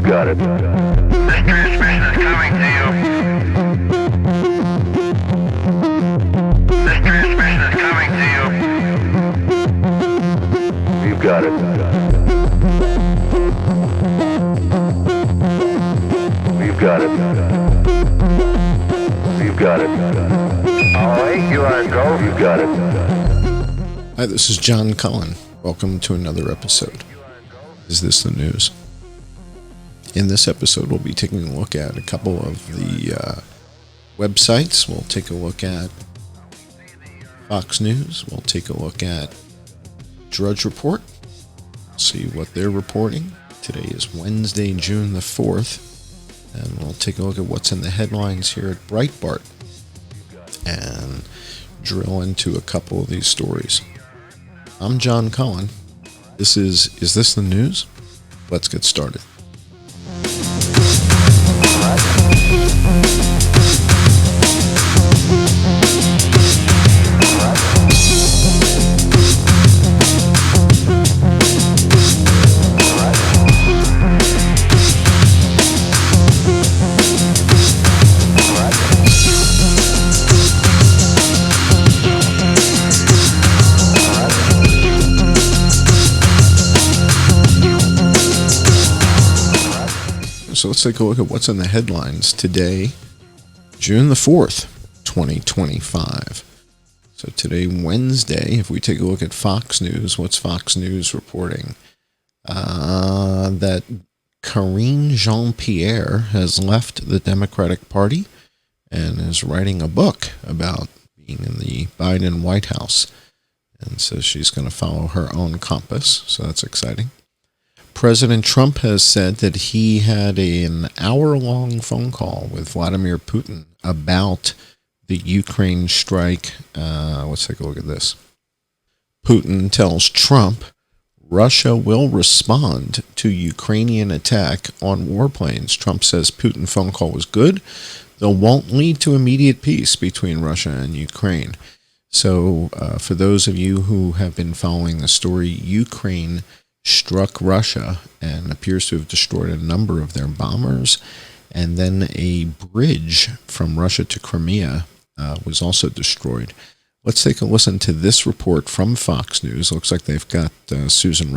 Got it. This transmission is coming to you. This transmission is coming to you. You've got it. We've got it. We've got it. All right, you are go. You've got it. Hi, this is John Cullen. Welcome to another episode. Is this the news? In this episode, we'll be taking a look at a couple of the websites. We'll take a look at Fox News. We'll take a look at Drudge Report, see what they're reporting. Today is Wednesday, June the 4th, and we'll take a look at what's in the headlines here at Breitbart and drill into a couple of these stories. I'm John Cullen. Is this the news? Let's get started. So let's take a look at what's in the headlines today, June the 4th, 2025. So today, Wednesday, if we take a look at Fox News, what's Fox News reporting? That Karine Jean-Pierre has left the Democratic Party and is writing a book about being in the Biden White House. And so she's going to follow her own compass, so that's exciting. President Trump has said that he had an hour-long phone call with Vladimir Putin about the Ukraine strike. Let's take a look at this. Putin tells Trump Russia will respond to Ukrainian attack on warplanes. Trump says Putin phone call was good, though won't lead to immediate peace between Russia and Ukraine. So for those of you who have been following the story, Ukraine struck Russia and appears to have destroyed a number of their bombers. And then a bridge from Russia to Crimea was also destroyed. Let's take a listen to this report from Fox News. Looks like they've got Condoleezza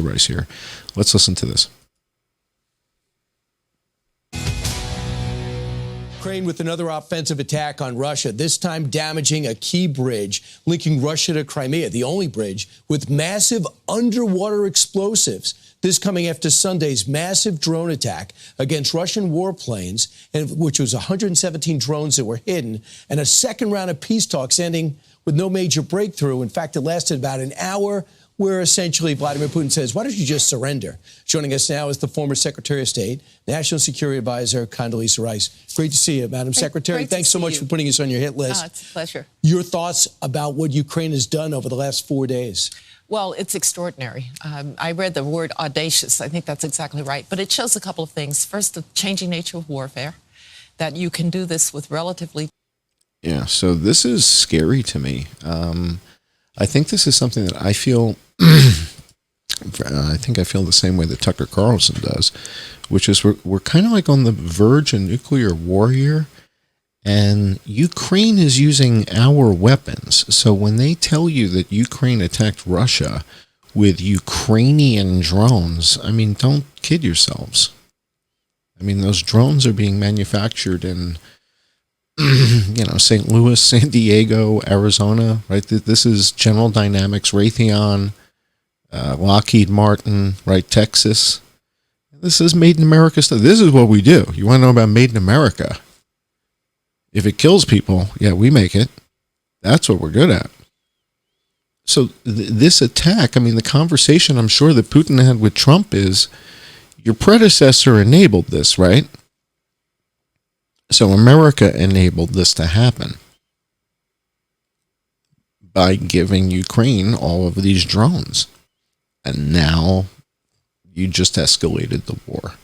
Rice here. Let's listen to this. Ukraine with another offensive attack on Russia, this time damaging a key bridge linking Russia to Crimea, the only bridge with massive underwater explosives. This coming after Sunday's massive drone attack against Russian warplanes, which was 117 drones that were hidden, and a second round of peace talks ending with no major breakthrough. In fact, it lasted about an hour, where essentially Vladimir Putin says, why don't you just surrender? Joining us now is the former Secretary of State, National Security Advisor, Condoleezza Rice. Great to see you, Madam Secretary. Thanks so much for putting us on your hit list. It's a pleasure. Your thoughts about what Ukraine has done over the last 4 days? Well, it's extraordinary. I read the word audacious. I think that's exactly right. But it shows a couple of things. First, the changing nature of warfare, that you can do this with relatively... Yeah, so this is scary to me. I think this is something that I feel... I think I feel the same way that Tucker Carlson does, which is we're kind of like on the verge of nuclear war here, and Ukraine is using our weapons. So when they tell you that Ukraine attacked Russia with Ukrainian drones, I mean, don't kid yourselves. I mean, those drones are being manufactured in, St. Louis, San Diego, Arizona, right? This is General Dynamics, Raytheon, Lockheed Martin, right? Texas. This is made in America stuff. This is what we do. You want to know about made in America? If it kills people, yeah, we make it. That's what we're good at. So this attack, I mean, the conversation I'm sure that Putin had with Trump is, Your predecessor enabled this, right? So America enabled this to happen by giving Ukraine all of these drones. And now you just escalated the war.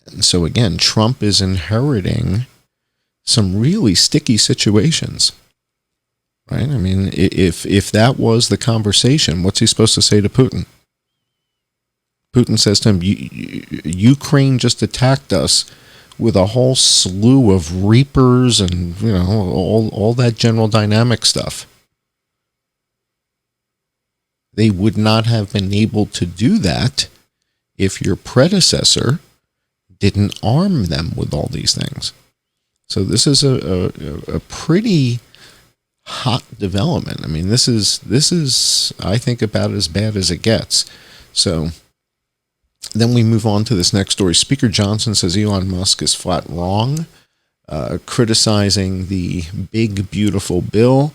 And so again, Trump is inheriting some really sticky situations, right? I mean, if that was the conversation, what's he supposed to say to Putin? Putin says to him, Ukraine just attacked us with a whole slew of Reapers and, you know, all that General Dynamic stuff. They would not have been able to do that if your predecessor didn't arm them with all these things. So this is a pretty hot development. I mean, this is I think about as bad as it gets. So then we move on to this next story. Speaker Johnson says Elon Musk is flat wrong, criticizing the big, beautiful bill.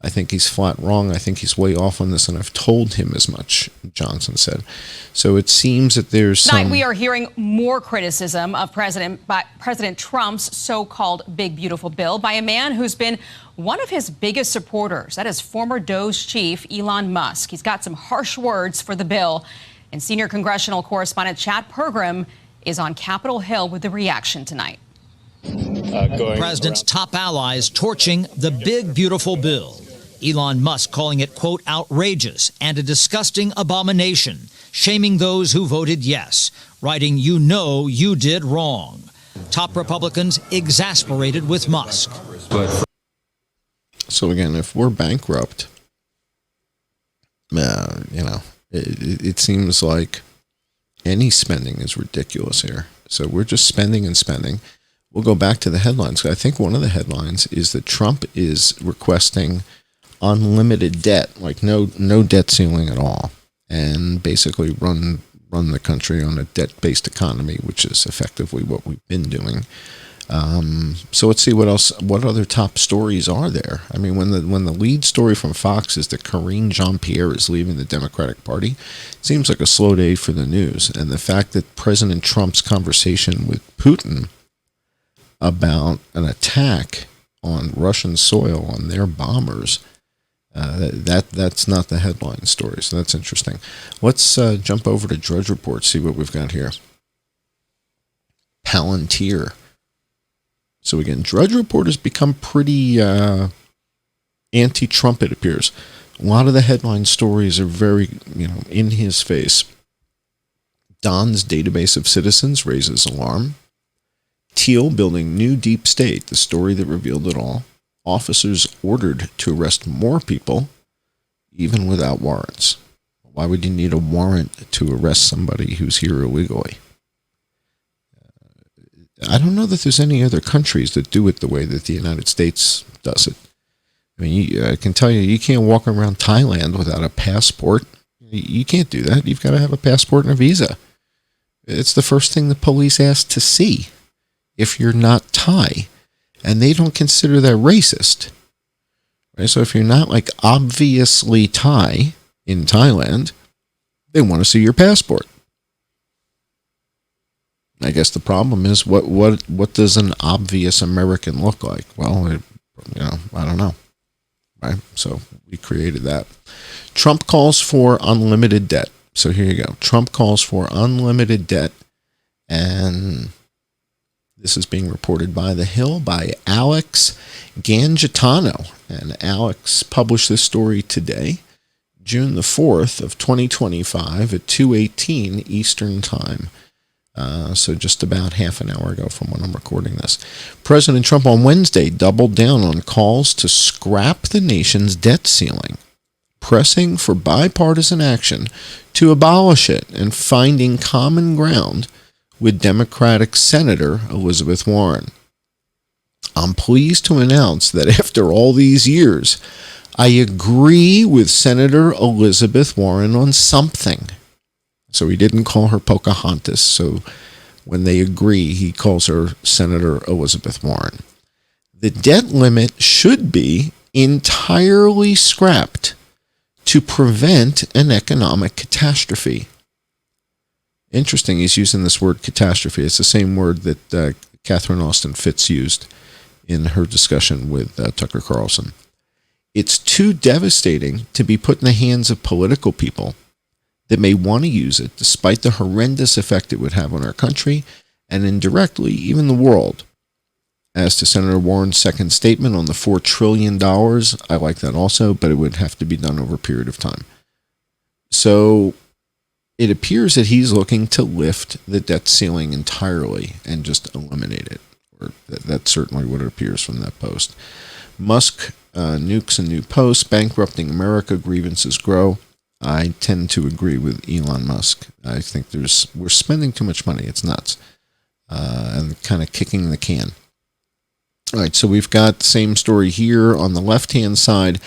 I think he's flat wrong. I think he's way off on this, and I've told him as much, Johnson said. So it seems that there's Tonight, we are hearing more criticism of President Trump's so-called big, beautiful bill by a man who's been one of his biggest supporters. That is former Doge chief Elon Musk. He's got some harsh words for the bill. And senior congressional correspondent Chad Pergram is on Capitol Hill with the reaction tonight. The president's top allies torching the big, beautiful bill. Elon Musk calling it, quote, outrageous and a disgusting abomination, shaming those who voted yes, writing, you know you did wrong. Top Republicans exasperated with Musk. So again, if we're bankrupt, it seems like any spending is ridiculous here. So we're just spending and spending. We'll go back to the headlines. I think one of the headlines is that Trump is requesting unlimited debt, like no debt ceiling at all, and basically run the country on a debt-based economy, which is effectively what we've been doing. So let's see what other top stories are there. I mean, when the lead story from Fox is that Karine Jean-Pierre is leaving the Democratic Party, it seems like a slow day for the news. And the fact that President Trump's conversation with Putin about an attack on Russian soil on their bombers, that's not the headline story. So that's interesting. Let's jump over to Drudge Report, see what we've got here. Palantir. So again, Drudge Report has become pretty anti-Trump, it appears. A lot of the headline stories are very, in his face. Don's database of citizens raises alarm. Thiel building new deep state, the story that revealed it all. Officers ordered to arrest more people, even without warrants. Why would you need a warrant to arrest somebody who's here illegally? I don't know that there's any other countries that do it the way that the United States does it. I mean, I can tell you, you can't walk around Thailand without a passport. You can't do that. You've got to have a passport and a visa. It's the first thing the police ask to see if you're not Thai. And they don't consider that racist. Right? So if you're not like obviously Thai in Thailand, they want to see your passport. I guess the problem is what does an obvious American look like? Well, I don't know. Right? So we created that. Trump calls for unlimited debt. So here you go. Trump calls for unlimited debt, and this is being reported by The Hill by Alex Gangitano. And Alex published this story today, June the 4th of 2025 at 2:18 Eastern Time. So just about half an hour ago from when I'm recording this. President Trump on Wednesday doubled down on calls to scrap the nation's debt ceiling, pressing for bipartisan action to abolish it and finding common ground with Democratic Senator Elizabeth Warren. I'm pleased to announce that after all these years, I agree with Senator Elizabeth Warren on something. So he didn't call her Pocahontas. So when they agree, he calls her Senator Elizabeth Warren. The debt limit should be entirely scrapped to prevent an economic catastrophe. Interesting, he's using this word catastrophe. It's the same word that Catherine Austin Fitts used in her discussion with Tucker Carlson. It's too devastating to be put in the hands of political people that may want to use it, despite the horrendous effect it would have on our country and indirectly even the world. As to Senator Warren's second statement on the $4 trillion, I like that also, but it would have to be done over a period of time. So it appears that he's looking to lift the debt ceiling entirely and just eliminate it. Or that's certainly what it appears from that post. Musk nukes a new post, bankrupting America, grievances grow. I tend to agree with Elon Musk. I think we're spending too much money. It's nuts. And kind of kicking the can. All right, so we've got the same story here on the left-hand side.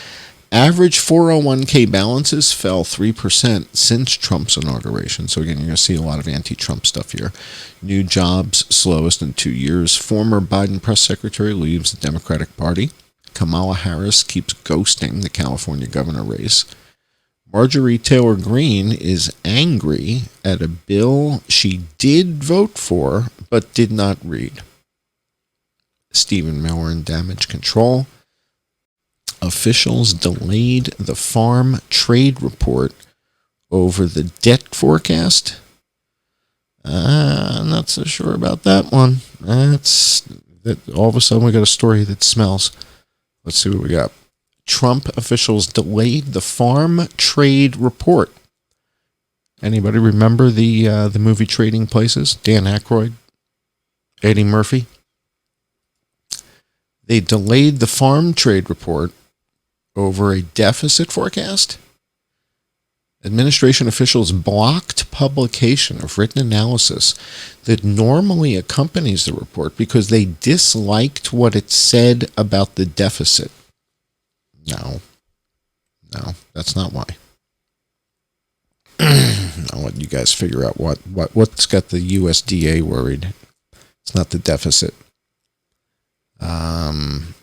Average 401k balances fell 3% since Trump's inauguration. So again, you're going to see a lot of anti-Trump stuff here. New jobs slowest in 2 years. Former Biden press secretary leaves the Democratic Party. Kamala Harris keeps ghosting the California governor race. Marjorie Taylor Greene is angry at a bill she did vote for but did not read. Stephen Miller in damage control. Officials delayed the farm trade report over the debt forecast. I'm not so sure about that one. All of a sudden we got a story that smells. Let's see what we got. Trump officials delayed the farm trade report. Anybody remember the movie Trading Places? Dan Aykroyd, Eddie Murphy. They delayed the farm trade report over a deficit forecast. Administration officials blocked publication of written analysis that normally accompanies the report because they disliked what it said about the deficit. No, that's not why. I'll let you guys figure out what's got the USDA worried. It's not the deficit.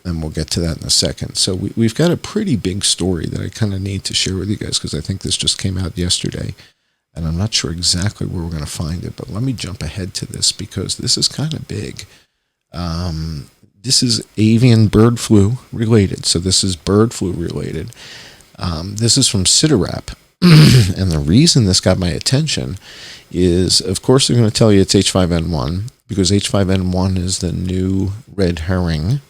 And we'll get to that in a second. So we've got a pretty big story that I kind of need to share with you guys because I think this just came out yesterday. And I'm not sure exactly where we're going to find it, but let me jump ahead to this because this is kind of big. This is avian bird flu related. So this is bird flu related. This is from Citirap. And the reason this got my attention is, of course, they're going to tell you it's H5N1 because H5N1 is the new red herring,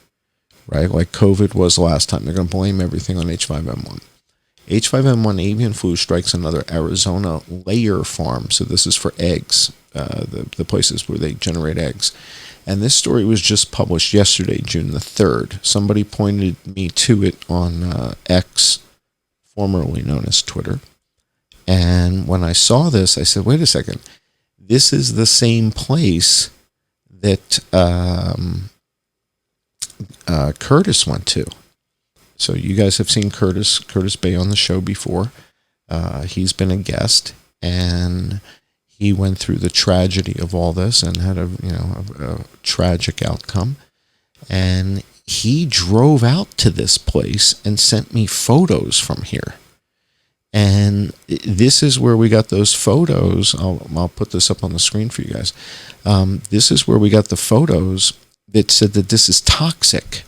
right? Like COVID was last time. They're going to blame everything on H5N1. H5N1 avian flu strikes another Arizona layer farm. So this is for eggs, the places where they generate eggs. And this story was just published yesterday, June the 3rd. Somebody pointed me to it on X, formerly known as Twitter. And when I saw this, I said, wait a second. This is the same place that Curtis went to. So you guys have seen Curtis Bay on the show before. He's been a guest, and he went through the tragedy of all this and had a tragic outcome. And he drove out to this place and sent me photos from here. And this is where we got those photos. I'll put this up on the screen for you guys. This is where we got the photos that said that this is toxic.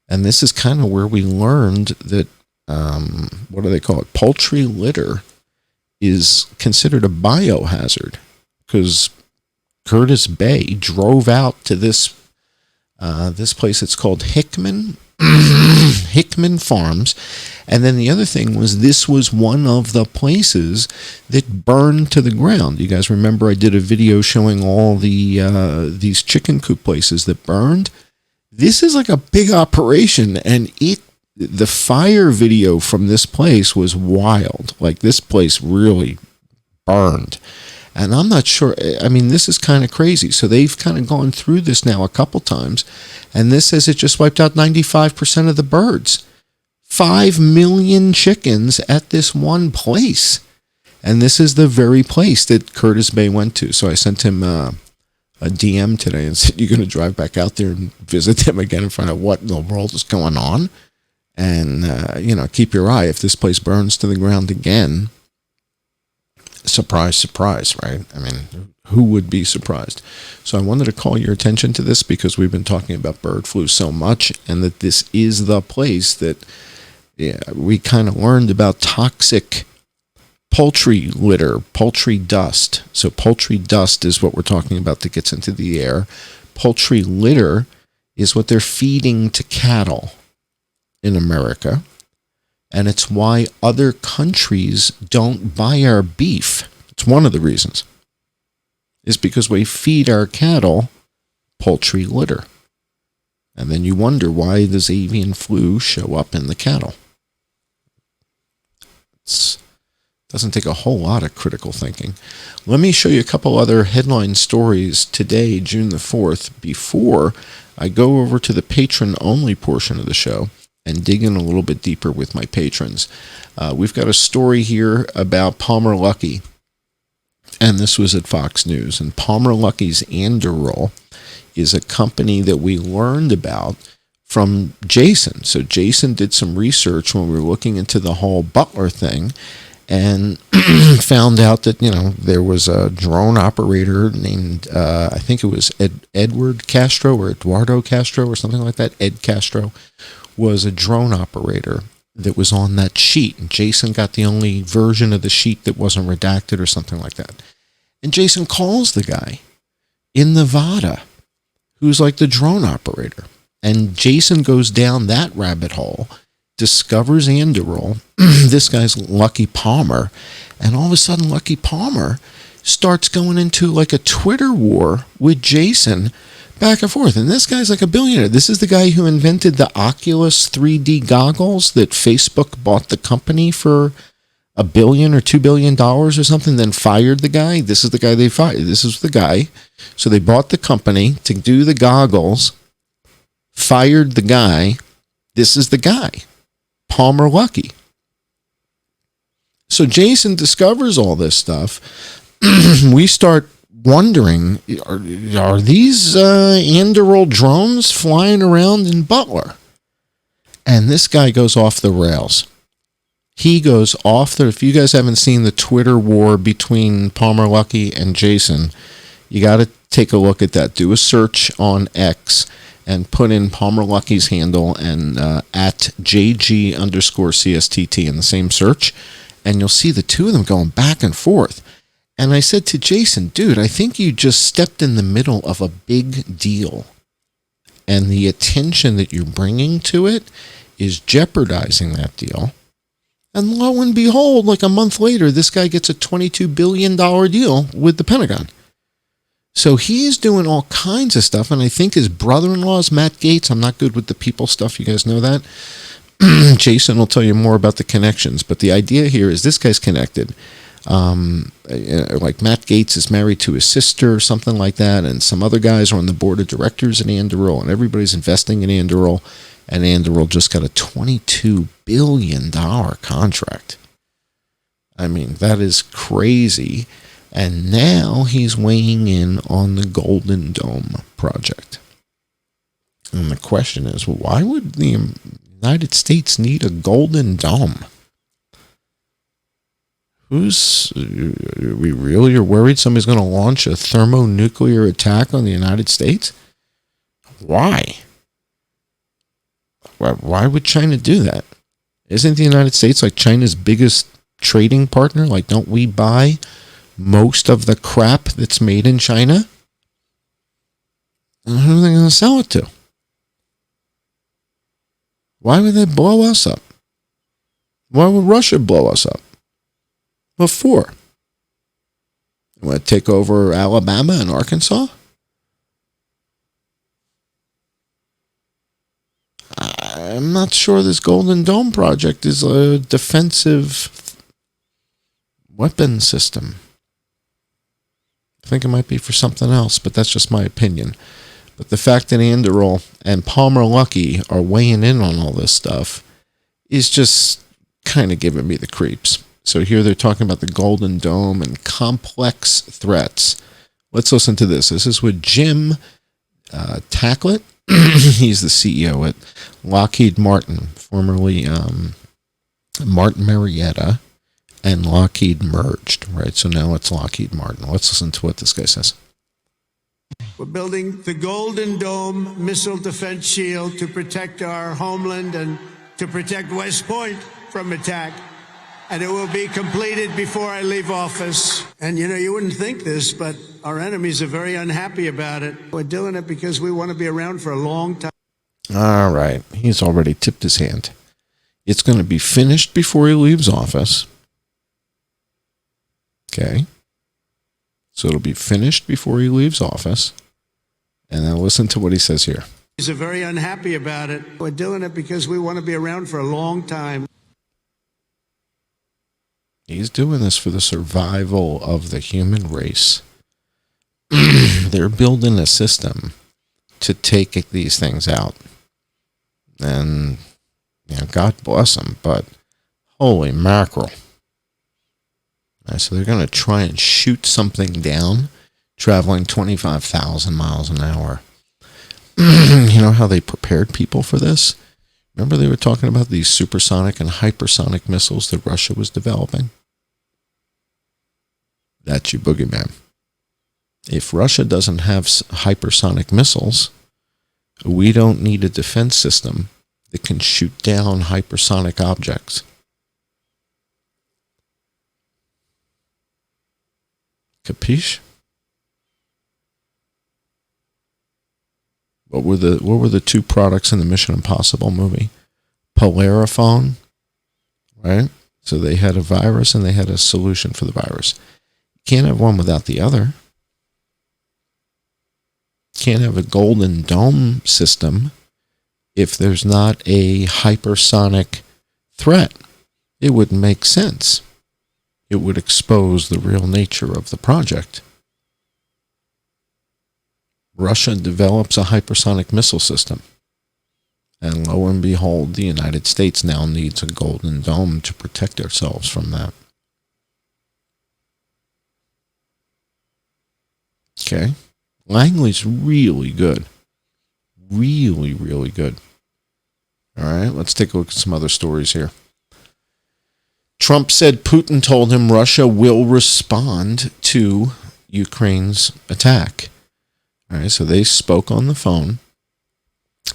And this is kind of where we learned that, what do they call it? Poultry litter is considered a biohazard because Curtis Bay drove out to this place. It's called Hickman Farms. And then the other thing was this was one of the places that burned to the ground. You guys remember I did a video showing all these chicken coop places that burned? This is like a big operation, and the fire video from this place was wild. Like this place really burned. And I'm not sure, I mean, this is kind of crazy. So they've kind of gone through this now a couple times, and this says it just wiped out 95% of the birds. 5 million chickens at this one place. And this is the very place that Curtis Bay went to. So I sent him a DM today and said, you're going to drive back out there and visit them again and find out what in the world is going on. And, keep your eye. If this place burns to the ground again, Surprise, surprise, right? I mean, who would be surprised? So I wanted to call your attention to this because we've been talking about bird flu so much, and that this is the place that we kind of learned about toxic poultry litter, poultry dust. So poultry dust is what we're talking about that gets into the air. Poultry litter is what they're feeding to cattle in America. And it's why other countries don't buy our beef. It's one of the reasons. It's because we feed our cattle poultry litter. And then you wonder, why does avian flu show up in the cattle? It doesn't take a whole lot of critical thinking. Let me show you a couple other headline stories today, June the 4th, before I go over to the patron-only portion of the show and dig in a little bit deeper with my patrons. We've got a story here about Palmer Luckey, and this was at Fox News. And Palmer Luckey's Anduril is a company that we learned about from Jason. So Jason did some research when we were looking into the whole Butler thing, and found out that, there was a drone operator named, I think it was Edward Castro or Eduardo Castro or something like that. Ed Castro was a drone operator that was on that sheet. And Jason got the only version of the sheet that wasn't redacted or something like that. And Jason calls the guy in Nevada who's like the drone operator. And Jason goes down that rabbit hole, discovers Anduril, this guy's Lucky Palmer, and all of a sudden Lucky Palmer starts going into like a Twitter war with Jason back and forth. And this guy's like a billionaire. This is the guy who invented the Oculus 3D goggles that Facebook bought the company for $1 billion or $2 billion or something, then fired the guy. This is the guy they fired. This is the guy. So they bought the company to do the goggles, fired the guy. This is the guy, Palmer Luckey. So Jason discovers all this stuff. We start wondering, are these Anduril drones flying around in Butler? And this guy goes off the rails. He goes off the, if you guys haven't seen the Twitter war between Palmer Luckey and Jason, you got to take a look at that. Do a search on X and put in Palmer Luckey's handle and at JG_CSTT in the same search, and you'll see the two of them going back and forth. And I said to Jason, dude, I think you just stepped in the middle of a big deal. And the attention that you're bringing to it is jeopardizing that deal. And lo and behold, like a month later, this guy gets a $22 billion deal with the Pentagon. So he's doing all kinds of stuff. And I think his brother-in-law is Matt Gaetz. I'm not good with the people stuff. You guys know that. Jason will tell you more about the connections. But the idea here is this guy's connected. Like Matt Gaetz is married to his sister or something like that, and some other guys are on the board of directors at Anduril, and everybody's investing in Anduril, and Anduril just got a $22 billion contract. I mean, that is crazy. And now he's weighing in on the Golden Dome project. And the question is, well, why would the United States need a Golden Dome? Are we really worried somebody's going to launch a thermonuclear attack on the United States? Why? Why would China do that? Isn't the United States like China's biggest trading partner? Like, don't we buy most of the crap that's made in China? And who are they going to sell it to? Why would they blow us up? Why would Russia blow us up? What for? You want to take over Alabama and Arkansas? I'm not sure this Golden Dome project is a defensive weapon system. I think it might be for something else, but that's just my opinion. But the fact that Anduril and Palmer Luckey are weighing in on all this stuff is just kind of giving me the creeps. So here they're talking about the Golden Dome and complex threats. Let's listen to this. This is with Jim Tacklet. He's the CEO at Lockheed Martin, formerly Martin Marietta. and Lockheed merged, right? So now it's Lockheed Martin. Let's listen to what this guy says. We're building the Golden Dome missile defense shield to protect our homeland and to protect West Point from attack. And it will be completed before I leave office. And you wouldn't think this, but our enemies are very unhappy about it. We're doing it because we want to be around for a long time. All right. He's already tipped his hand. It's going to be finished before he leaves office. Okay. So it'll be finished before he leaves office. And now listen to what he says here. He's very unhappy about it. We're doing it because we want to be around for a long time. He's doing this for the survival of the human race. They're building a system to take these things out. And, God bless them, but holy mackerel. So they're going to try and shoot something down traveling 25,000 miles an hour. You know how they prepared people for this? Remember they were talking about these supersonic and hypersonic missiles that Russia was developing? That's your boogeyman. If Russia doesn't have hypersonic missiles, we don't need a defense system that can shoot down hypersonic objects. Capiche? What were the two products in the Mission Impossible movie? Polariphone, right? So they had a virus and they had a solution for the virus. You can't have one without the other. Can't have a Golden Dome system if there's not a hypersonic threat. It wouldn't make sense. It would expose the real nature of the project. Russia develops a hypersonic missile system. And lo and behold, the United States now needs a Golden Dome to protect ourselves from that. Okay. Langley's really good. Really, really good. All right, let's take a look at some other stories here. Trump said Putin told him Russia will respond to Ukraine's attack. All right, so they spoke on the phone.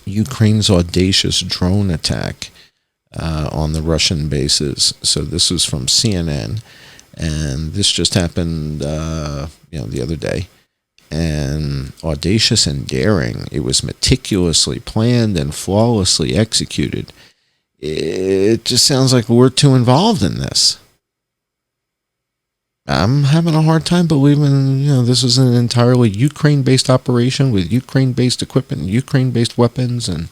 Ukraine's audacious drone attack on the Russian bases. So this was from CNN, and this just happened, the other day. And audacious and daring. It was meticulously planned and flawlessly executed. It just sounds like we're too involved in this. I'm having a hard time believing, this was an entirely Ukraine-based operation with Ukraine-based equipment and Ukraine-based weapons, and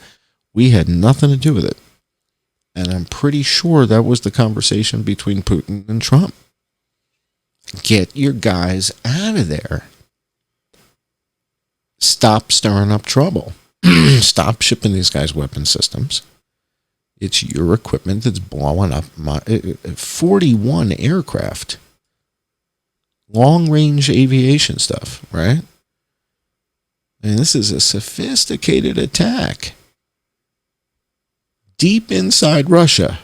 we had nothing to do with it. And I'm pretty sure that was the conversation between Putin and Trump. Get your guys out of there. Stop stirring up trouble. Stop shipping these guys weapon systems. It's your equipment that's blowing up 41 aircraft. Long-range aviation stuff, right? And this is a sophisticated attack. Deep inside Russia.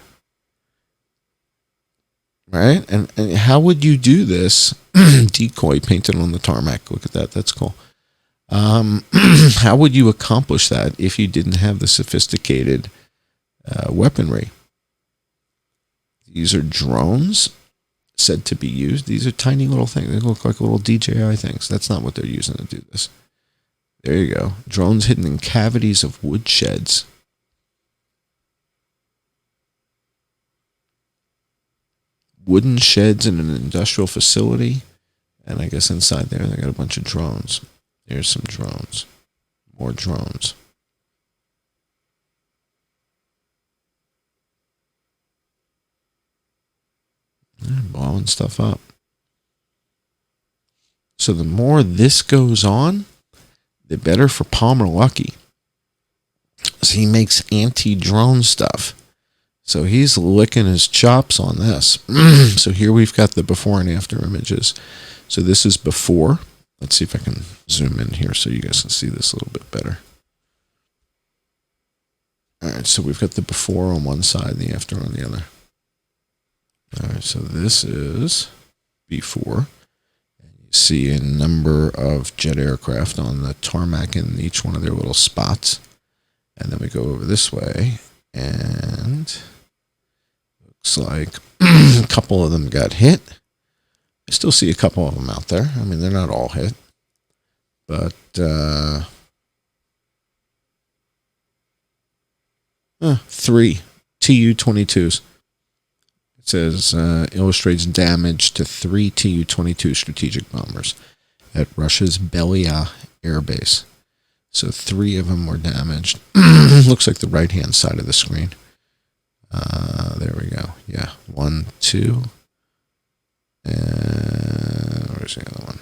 Right? And how would you do this? Decoy painted on the tarmac. Look at that. That's cool. How would you accomplish that if you didn't have the sophisticated weaponry? These are drones said to be used. These are tiny little things. They look like little DJI things. That's not what they're using to do this. There you go. Drones hidden in cavities of wood sheds. Wooden sheds in an industrial facility. And I guess inside there they got a bunch of drones. Here's some drones. More drones. Blowing stuff up. So the more this goes on, the better for Palmer Luckey. So he makes anti-drone stuff. So he's licking his chops on this. So here we've got the before and after images. So this is before. Let's see if I can zoom in here so you guys can see this a little bit better. All right, so we've got the before on one side and the after on the other. All right, so this is before. You see a number of jet aircraft on the tarmac in each one of their little spots. And then we go over this way, and looks like a couple of them got hit. I still see a couple of them out there. I mean, they're not all hit. But 3 Tu-22s. It says illustrates damage to 3 Tu-22 strategic bombers at Russia's Belia Air Base. So 3 of them were damaged. Looks like the right-hand side of the screen. There we go. Yeah, 1, 2. And where's the other one?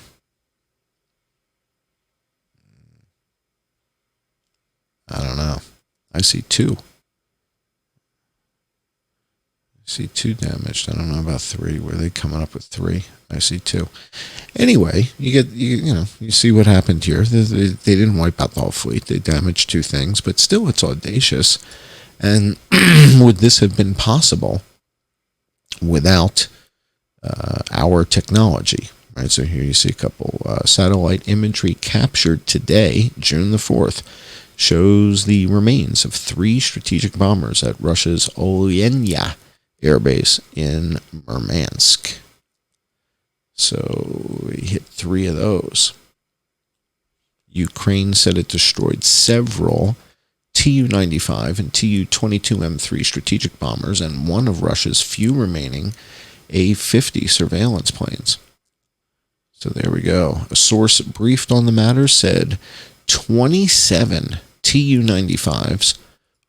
I don't know. I see 2. I see 2 damaged. I don't know about 3. Were they coming up with 3? I see 2. Anyway, you see what happened here. They didn't wipe out the whole fleet. They damaged 2 things, but still, it's audacious. And would this have been possible without our technology? Right. So here you see a couple satellite imagery captured today, June the 4th. Shows the remains of 3 strategic bombers at Russia's Olyenya Air Base in Murmansk. So we hit 3 of those. Ukraine said it destroyed several Tu-95 and Tu-22M3 strategic bombers and one of Russia's few remaining A-50 surveillance planes. So there we go. A source briefed on the matter said 27 Tu-95s,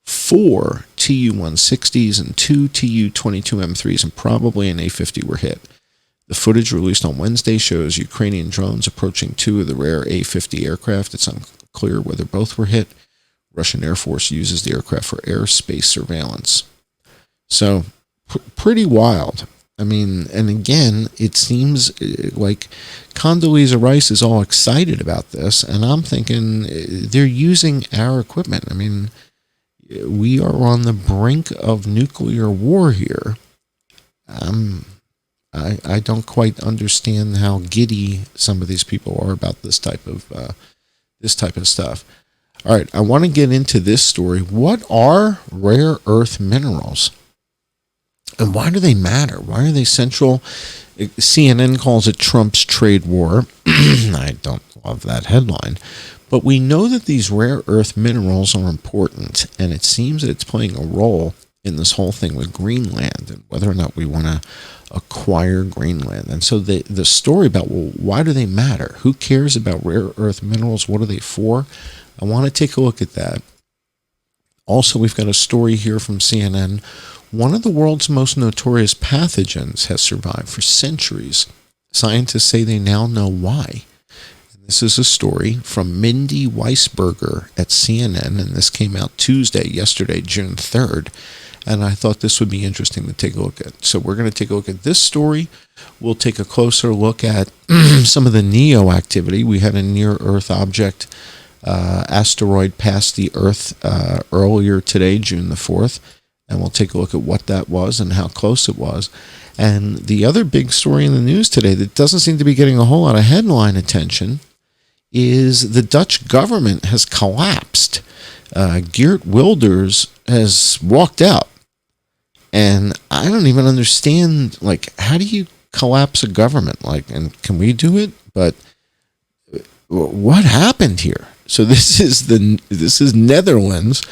4 Tu-160s, and 2 Tu-22M3s, and probably an A-50 were hit. The footage released on Wednesday shows Ukrainian drones approaching 2 of the rare A-50 aircraft. It's unclear whether both were hit. Russian Air Force uses the aircraft for airspace surveillance. So, pretty wild. I mean, and again, it seems like Condoleezza Rice is all excited about this, and I'm thinking they're using our equipment. I mean, we are on the brink of nuclear war here. I don't quite understand how giddy some of these people are about this type of stuff. All right, I want to get into this story. What are rare earth minerals? And why do they matter? Why are they central? CNN calls it Trump's trade war. I don't love that headline. But we know that these rare earth minerals are important, and it seems that it's playing a role in this whole thing with Greenland and whether or not we want to acquire Greenland. And so the story about, well, why do they matter? Who cares about rare earth minerals? What are they for? I want to take a look at that. Also, we've got a story here from CNN. One of the world's most notorious pathogens has survived for centuries. Scientists say they now know why. And this is a story from Mindy Weisberger at CNN, and this came out yesterday, June 3rd. And I thought this would be interesting to take a look at. So we're going to take a look at this story. We'll take a closer look at some of the NEO activity. We had a near-Earth object asteroid passed the Earth earlier today, June the 4th. And we'll take a look at what that was and how close it was. And the other big story in the news today that doesn't seem to be getting a whole lot of headline attention is the Dutch government has collapsed. Geert Wilders has walked out. And I don't even understand, how do you collapse a government? And can we do it? But what happened here? So this is Netherlands.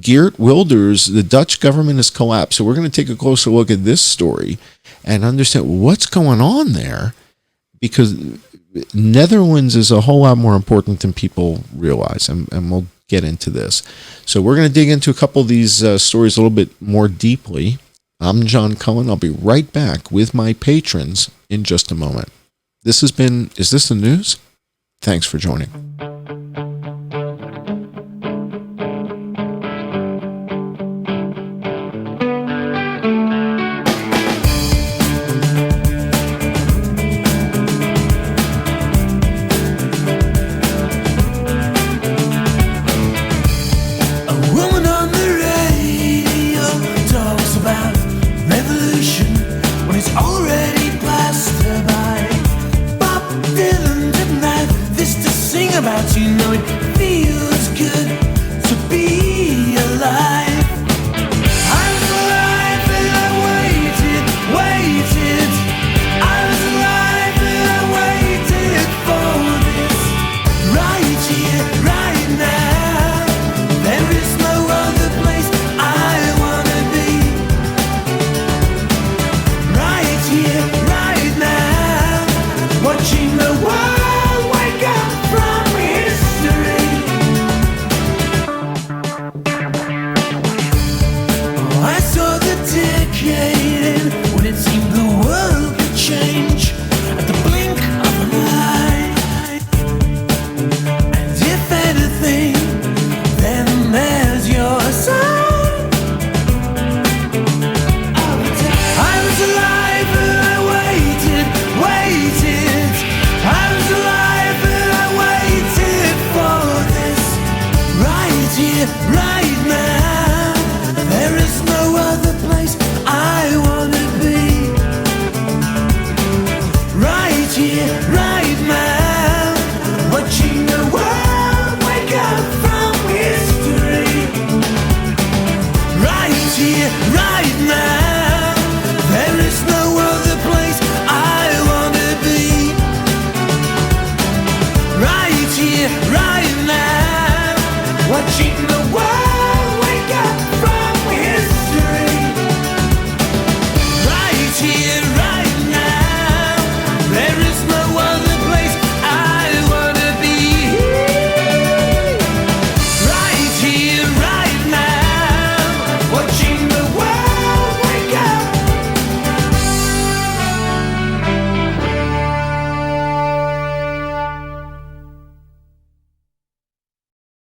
Geert Wilders, the Dutch government has collapsed. So we're going to take a closer look at this story and understand what's going on there, because Netherlands is a whole lot more important than people realize, and we'll get into this. So we're going to dig into a couple of these stories a little bit more deeply. I'm John Cullen. I'll be right back with my patrons in just a moment. Is this the news? Thanks for joining. know it feels good to be alive.